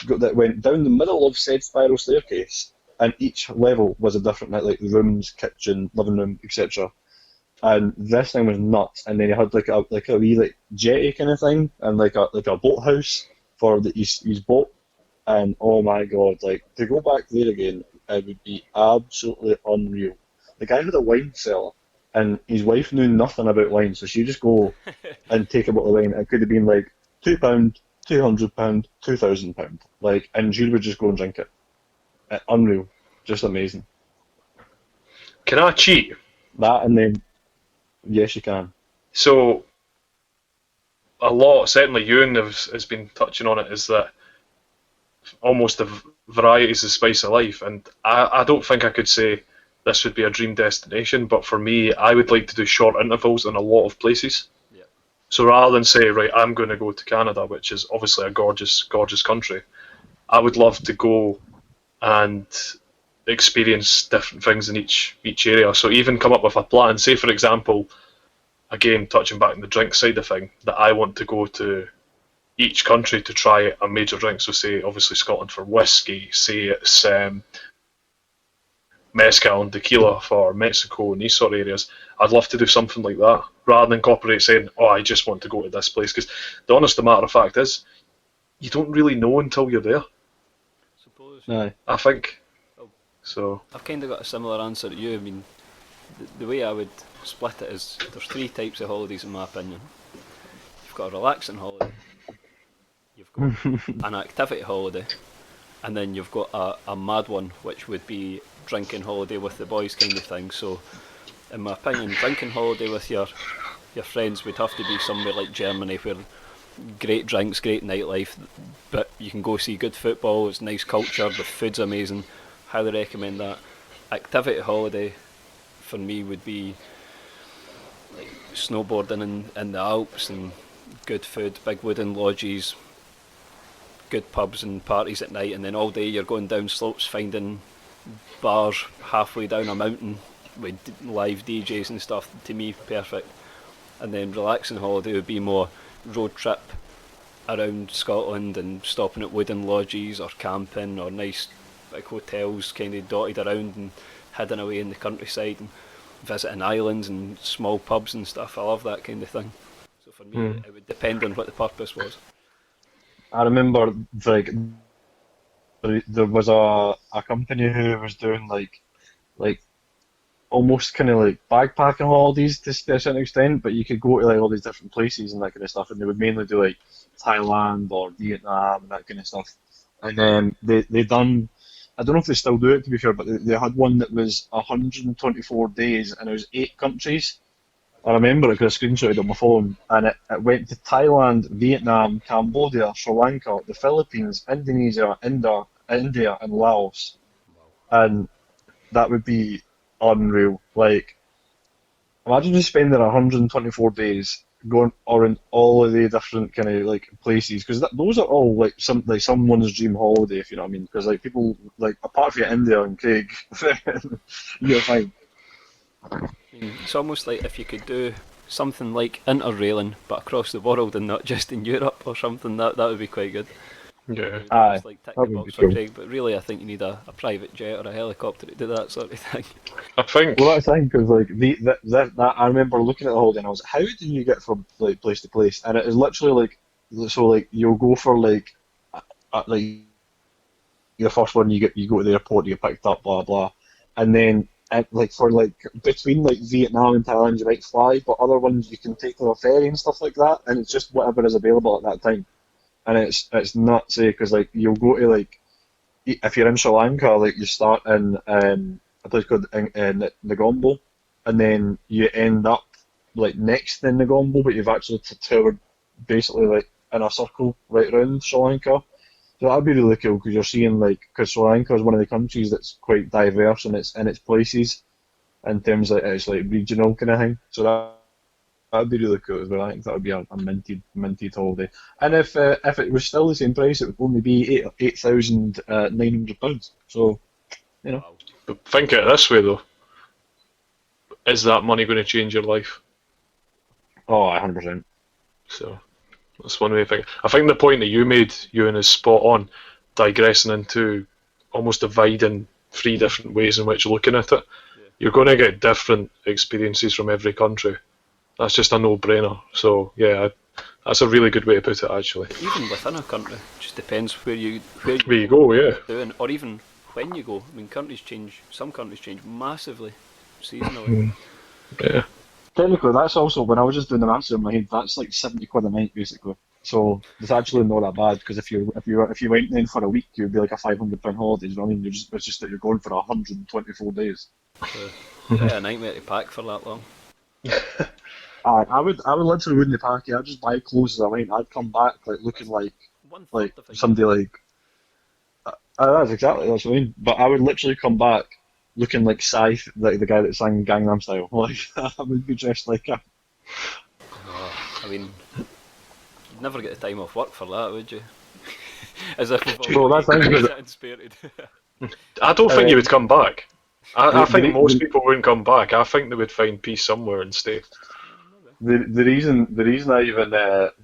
that went down the middle of said spiral staircase, and each level was a different, like the rooms, kitchen, living room, etc. And this thing was nuts. And then you had like a wee like jetty kind of thing, and like a boathouse for his boat. And oh my god, like to go back there again, it would be absolutely unreal. The guy had a wine cellar, and his wife knew nothing about wine, so she'd just go and take a bottle of wine. It could have been like £2, £200, £2,000, like, and she would just go and drink it. Unreal, just amazing. Can I cheat? That and then, yes, you can. So, a lot, certainly Ewan has been touching on it, is that almost the variety is the spice of life, and I don't think I could say this would be a dream destination, but for me, I would like to do short intervals in a lot of places. So rather than say, right, I'm going to go to Canada, which is obviously a gorgeous, gorgeous country, I would love to go and experience different things in each area. So even come up with a plan. Say, for example, again touching back on the drink side of thing, that I want to go to each country to try a major drink. So say, obviously Scotland for whiskey. Say it's mezcal and tequila for Mexico and these sort of areas. I'd love to do something like that rather than incorporate saying, "Oh, I just want to go to this place." Because the honest matter of fact is, you don't really know until you're there. Suppose. Aye. I think. Oh. So. I've kind of got a similar answer to you. I mean, the way I would split it is there's three types of holidays in my opinion. You've got a relaxing holiday, you've got an activity holiday, and then you've got a mad one, which would be drinking holiday with the boys kind of thing. So, in my opinion, drinking holiday with your friends would have to be somewhere like Germany, where great drinks, great nightlife, but you can go see good football, it's nice culture, the food's amazing. Highly recommend that. Activity holiday for me would be like snowboarding in the Alps and good food, big wooden lodges, good pubs and parties at night, and then all day you're going down slopes finding bars halfway down a mountain with live DJs and stuff. To me, perfect. And then relaxing holiday would be more road trip around Scotland and stopping at wooden lodges or camping or nice big hotels kind of dotted around and hidden away in the countryside and visiting islands and small pubs and stuff. I love that kind of thing. So for me, it would depend on what the purpose was. I remember like there was a company who was doing like almost kind of like backpacking holidays to a certain extent, but you could go to like all these different places and that kind of stuff, and they would mainly do like Thailand or Vietnam and that kind of stuff. And they done, I don't know if they still do it to be fair, but they had one that was 124 days and it was 8 countries. I remember it because I screenshotted it on my phone, and it went to Thailand, Vietnam, Cambodia, Sri Lanka, the Philippines, Indonesia, India, and Laos, and that would be unreal. Like, imagine just spending 124 days going around all of the different kind of like places, because those are all like someone's dream holiday, if you know what I mean. Because like people like apart from India and Craig, you're fine. It's almost like if you could do something like interrailing but across the world and not just in Europe or something, that would be quite good. Yeah. Aye, Just like tick that the would be box for cool. Craig, but really I think you need a private jet or a helicopter to do that sort of thing. I think. Well, that's the thing, because like that I remember looking at the holiday and I was like, how do you get from like place to place? And it is literally like, so like you'll go for like the first one you go to the airport, you get picked up, blah blah, and then like for like between like Vietnam and Thailand you might fly, but other ones you can take to a ferry and stuff like that, and it's just whatever is available at that time, and it's nuts, because like you'll go to like if you're in Sri Lanka, like you start in a place called Negombo, and then you end up like next in Negombo, but you've actually toured basically like in a circle right around Sri Lanka. So that'd be really cool because you're seeing like, because Sri Lanka is one of the countries that's quite diverse in its places in terms of its like regional kind of thing. So that'd be really cool as well. I think that would be a minted holiday. And if it was still the same price, it would only be £8,900. So you know. But think of it this way though: is that money going to change your life? Oh, 100%. So that's one way of thinking. I think the point that you made, Ewan, is spot on. Digressing into almost dividing 3 different ways in which you're looking at it. Yeah. You're going to get different experiences from every country. That's just a no-brainer. So yeah, that's a really good way to put it, actually. Even within a country, just depends where you Where you go, yeah. doing, or even when you go. I mean, countries change. Some countries change massively seasonally. Yeah. Technically, that's also, when I was just doing the maths in my head, that's like 70 quid a night basically. So it's actually not that bad, because if you went in for a week, you'd be like a £500 holiday. You know what I mean? It's just that you're going for 124 days. Quite a nightmare to pack for that long. I would literally wouldn't pack it. I'd just buy clothes as I went. I'd come back like looking like One-third of a somebody like. That's what I mean. But I would literally come back looking like Scythe, like the guy that sang Gangnam Style. Like I would be dressed like him. I mean, you'd never get the time off work for that, would you? As if we've Well, all that's good. I don't think he would come back. I think the- most people wouldn't come back. I think they would find peace somewhere and stay. the reason I even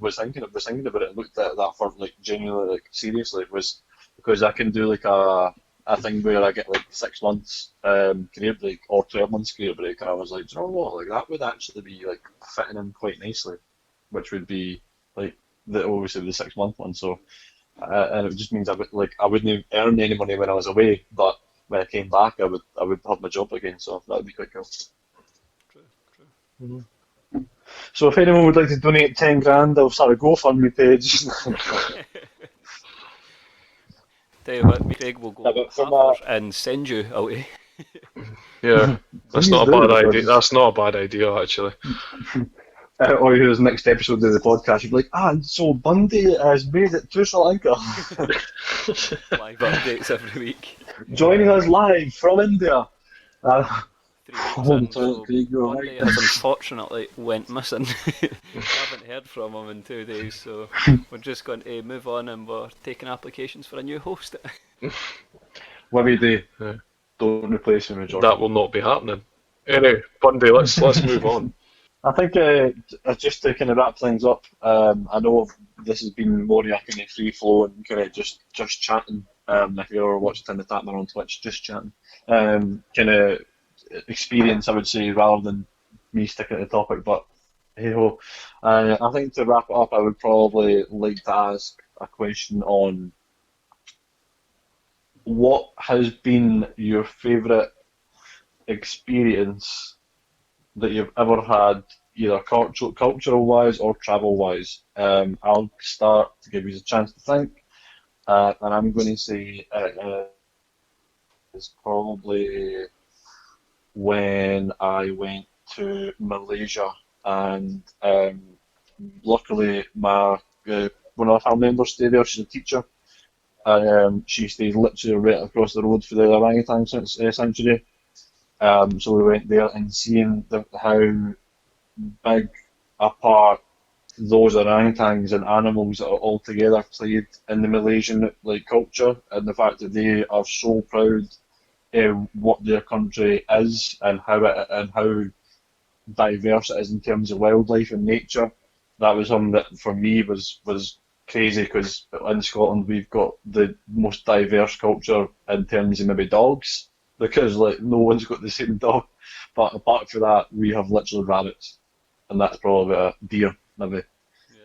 was thinking about it and looked at that for like genuinely like seriously was because I can do like a thing where I get like 6 months career break or 12 months career break, and I was like, do you know what, like that would actually be like fitting in quite nicely, which would be like obviously the 6 month one. So and it just means I wouldn't earn any money when I was away, but when I came back, I would have my job again. So that would be quite cool. True. So if anyone would like to donate 10 grand, I'll start a GoFundMe page. Tell you what, me and Craig will go Yeah, but from after and send you out. Yeah, that's Please not a do, bad idea. because- That's not a bad idea, actually. Or here's the next episode of the podcast, you'd be like, so Bundy has made it to Sri Lanka. Live updates every week. Joining us live from India. 3 weeks Oh, in, so Craig, you're one right. day has unfortunately went missing. Haven't heard from him in 2 days, so we're just going to move on and we're taking applications for a new host. Whatever you do, Yeah. don't replace him with George. That will not be happening. Anyway, Bundy, let's move on. I think just to kind of wrap things up, I know this has been more like kind of free flow and kind of just chatting. If you ever watched Tim the Tatman on Twitch, just chatting. Kind of experience, I would say, rather than me sticking to the topic. But hey ho, I think to wrap it up, I would probably like to ask a question on what has been your favourite experience that you've ever had, either cultural wise or travel wise. I'll start to give you a chance to think, and I'm going to say it's probably when I went to Malaysia, and luckily my one of our family members stayed there. She's a teacher, and she stays literally right across the road for the orangutan sanctuary. So we went there and seeing how big a part those orangutans and animals that are all together played in the Malaysian like culture, and the fact that they are so proud of what their country is and how diverse it is in terms of wildlife and nature. That was something that for me was crazy, because in Scotland we've got the most diverse culture in terms of maybe dogs, because like no one's got the same dog, but apart from that we have literally rabbits, and that's probably a deer maybe.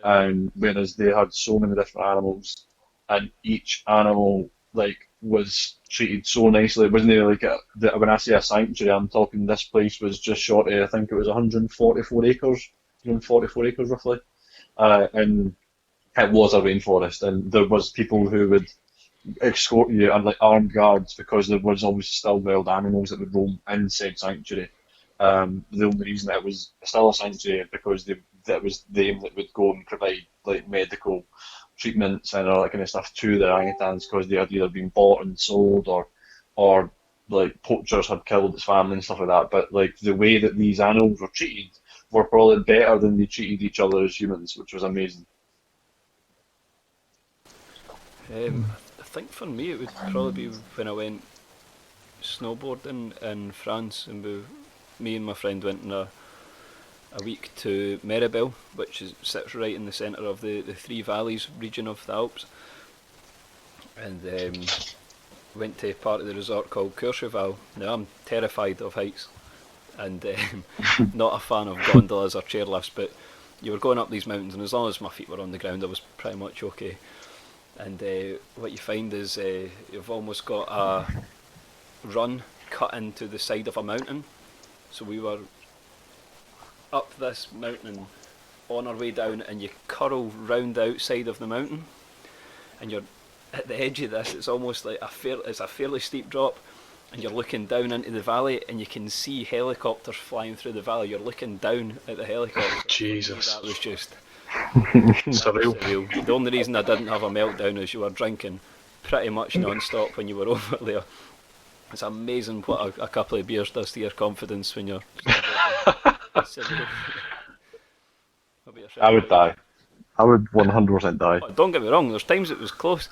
And whereas they had so many different animals, and each animal like was treated so nicely. It wasn't really like when I say a sanctuary, I'm talking this place was just short of, I think it was 144 acres, 144 acres roughly, and it was a rainforest, and there was people who would escort you and like armed guards, because there was obviously still wild animals that would roam in said sanctuary. The only reason that it was still a sanctuary because that was them that would go and provide like medical treatments and all that kind of stuff to the orangutans, because they had either been bought and sold, or like poachers had killed its family and stuff like that. But like the way that these animals were treated were probably better than they treated each other as humans, which was amazing. I think for me it would probably be when I went snowboarding in France, and me and my friend went on a week to Meribel, which sits right in the centre of the Three Valleys region of the Alps, and went to a part of the resort called Courchevel. Now I'm terrified of heights, and not a fan of gondolas or chairlifts, but you were going up these mountains, and as long as my feet were on the ground I was pretty much okay. And what you find is you've almost got a run cut into the side of a mountain. So we were up this mountain on our way down, and you curl round the outside of the mountain, and you're at the edge of this. It's almost like it's a fairly steep drop, and you're looking down into the valley, and you can see helicopters flying through the valley. You're looking down at the helicopter. Jesus. That was just Surreal. surreal. The only reason I didn't have a meltdown is you were drinking pretty much non-stop when you were over there. It's amazing what a couple of beers does to your confidence when you're surreal. What about I yourself? would die. I would 100% die. Oh, don't get me wrong. There's times it was close.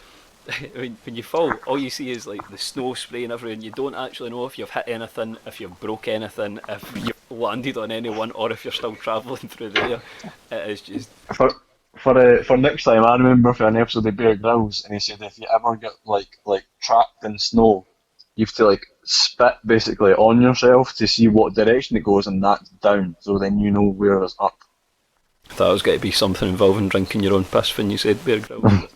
When you fall, all you see is like the snow spraying everywhere, and you don't actually know if you've hit anything, if you've broke anything, if you've landed on anyone, or if you're still travelling through the air. It is just For for next time, I remember for an episode of Bear Grylls, and he said if you ever get like trapped in snow, you have to like spit basically on yourself to see what direction it goes, and that's down. So then you know where it's up. that was going to be something involving drinking your own piss when you said Bear Grylls.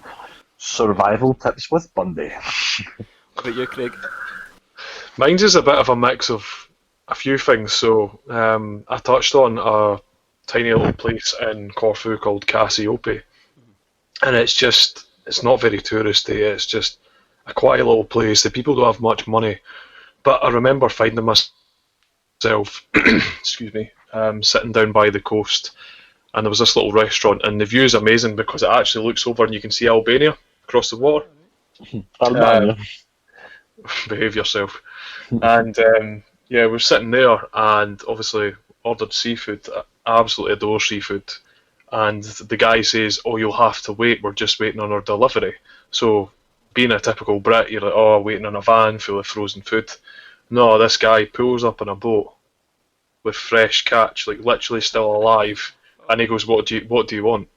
Survival tips with Bundy. What about you, Craig? Mine's is a bit of a mix of a few things. So I touched on a tiny little place in Corfu called Cassiope, and it's not very touristy. It's just a quiet little place. The people don't have much money, but I remember finding myself, excuse me, sitting down by the coast, and there was this little restaurant, and the view is amazing because it actually looks over and you can see Albania across the water. Albania. Behave yourself. And yeah, we're sitting there, and obviously ordered seafood. I absolutely adore seafood. And the guy says, "Oh, you'll have to wait. We're just waiting on our delivery." So, being a typical Brit, you're like, "Oh, waiting on a van full of frozen food." No, this guy pulls up in a boat with fresh catch, like literally still alive, and he goes, "What do you want?"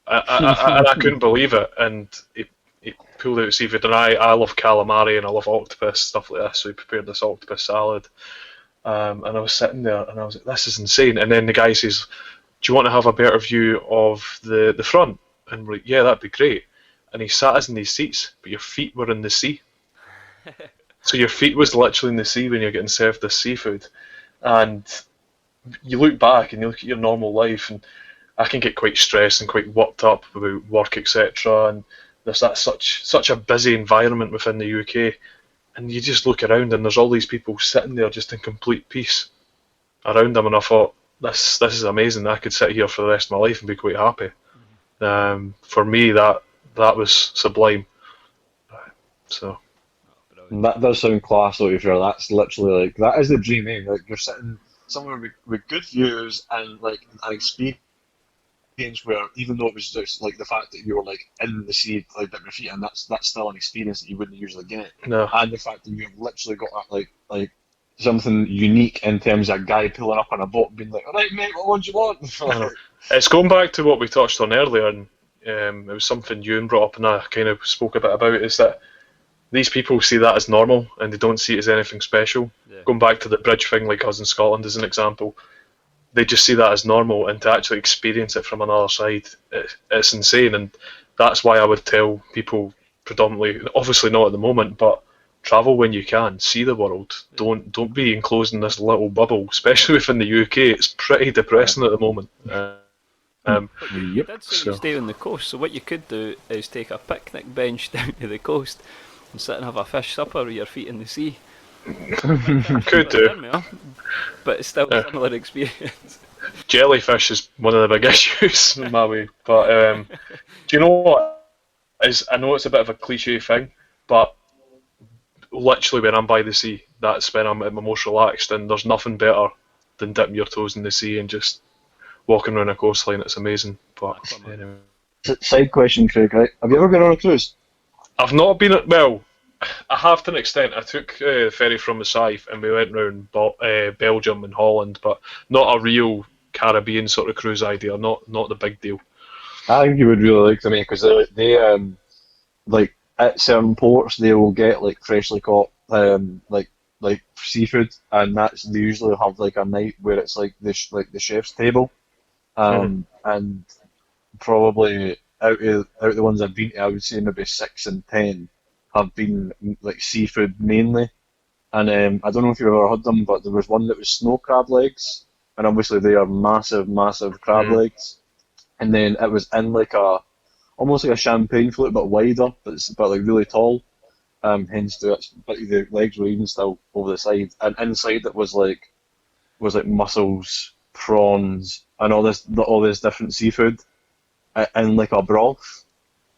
And I couldn't believe it. And he pulled out seafood, and I love calamari and I love octopus, stuff like this. So he prepared this octopus salad, and I was sitting there and I was like, "This is insane." And then the guy says, "Do you want to have a better view of the front?" And we're like, "Yeah, that'd be great." And he sat us in these seats, but your feet were in the sea. So your feet was literally in the sea when you're getting served this seafood. And you look back and you look at your normal life, and I can get quite stressed and quite worked up about work, etc. And there's that such a busy environment within the UK, and you just look around and there's all these people sitting there just in complete peace around them, and I thought, this is amazing. I could sit here for the rest of my life and be quite happy. For me, that was sublime. So. That does sound class though, if you're that's literally like that is the dream, eh? Like you're sitting somewhere with good views and like an experience where even though it was just like the fact that you were like in the sea like at your feet, and that's still an experience that you wouldn't usually get. No. And the fact that you've literally got that, like something unique in terms of a guy pulling up on a boat and being like, "Alright mate, what do you want?" It's going back to what we touched on earlier, and it was something Ewan brought up and I kind of spoke a bit about, is that these people see that as normal and they don't see it as anything special. Yeah. Going back to the bridge thing, like us in Scotland as an example, they just see that as normal, and to actually experience it from another side, it's insane. And that's why I would tell people predominantly, obviously not at the moment, but travel when you can, see the world. Don't be enclosed in this little bubble, especially within the UK. It's pretty depressing at the moment. You did say you stay on the coast, so what you could do is take a picnic bench down to the coast and sit and have a fish supper with your feet in the sea. Could do. But it's still a similar experience. Jellyfish is one of the big issues in my way. But do you know what? I know it's a bit of a cliche thing, but literally when I'm by the sea, that's when I'm at my most relaxed, and there's nothing better than dipping your toes in the sea and just walking around a coastline. It's amazing. But anyway. Side question, Craig, right? Have you ever been on a cruise? I've not been well. I have to an extent. I took the ferry from Masaif and we went round Belgium and Holland, but not a real Caribbean sort of cruise idea. Not the big deal. I think you would really like them because they like at certain ports they will get like freshly caught like seafood, and they usually have like a night where it's like the chef's table, and probably out of the ones I've been to, I would say maybe 6 and 10 have been like seafood mainly. And I don't know if you've ever had them, but there was one that was snow crab legs, and obviously they are massive crab legs. And then it was in like almost like a champagne flute, but wider, but like really tall. Hence but the legs were even still over the side, and inside it was like mussels, prawns, and all this different seafood in like a broth,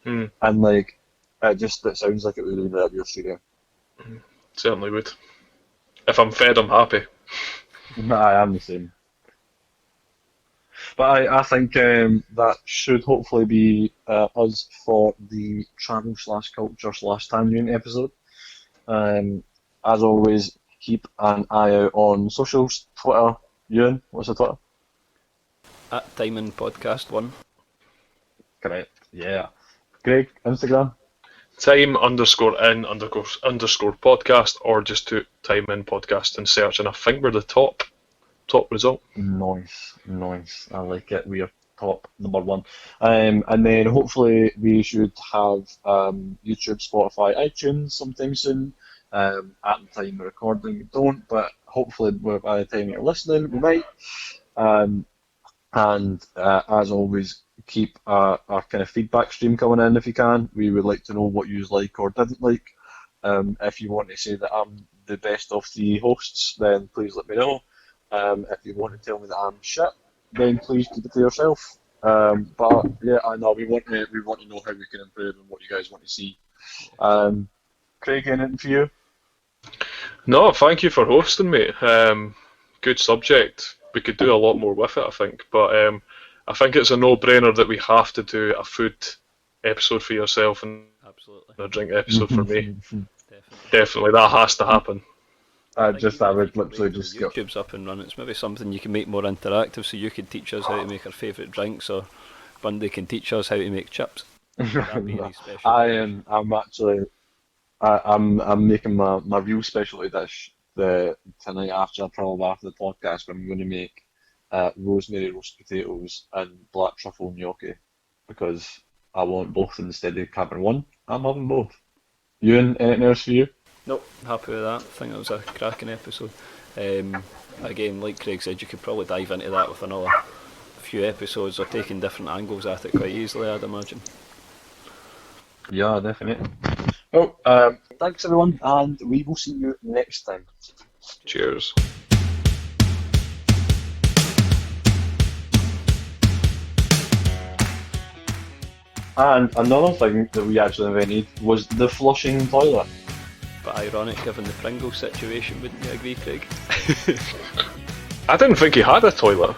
and like it sounds like it would really up your street. Certainly would. If I'm fed, I'm happy. I am the same. But I think that should hopefully be us for the travel slash culture slash tangent episode. As always, keep an eye out on socials. Twitter, Ewan, what's the Twitter? At Timing Podcast 1. Correct. Yeah. Greg, Instagram. Time_in_underscore podcast, or just to time in podcast and search, and I think we're the top result. Nice. I like it. We are top number one. And then hopefully we should have YouTube, Spotify, iTunes sometime soon. At the time of recording, we don't, but hopefully by the time you're listening, we might. And as always, keep our kind of feedback stream coming in if you can. We would like to know what you like or didn't like. If you want to say that I'm the best of the hosts, then please let me know. If you want to tell me that I'm shit, then please keep it to yourself. But yeah, I know we want to know how we can improve and what you guys want to see. Craig, anything for you? No, thank you for hosting, mate. Good subject. We could do a lot more with it, I think. But I think it's a no-brainer that we have to do a food episode for yourself and Absolutely. a drink episode for me. Definitely, that has to happen. I would literally just go. YouTube's up and running. It's maybe something you can make more interactive, so you could teach us how to make our favourite drinks, or Bundy can teach us how to make chips. That'd be any special. I'm making my real specialty dish tonight after the podcast. I'm going to make rosemary roast potatoes and black truffle gnocchi because I want both instead of having one. I'm having both. Ewan, anything else for you? Nope, happy with that. I think it was a cracking episode. Again, like Craig said, you could probably dive into that with another few episodes or taking different angles at it quite easily, I'd imagine. Yeah, definitely. Well, thanks everyone, and we will see you next time. Cheers. And another thing that we actually invented was the flushing toilet. But ironic given the Pringles situation, wouldn't you agree, Craig? I didn't think he had a toilet.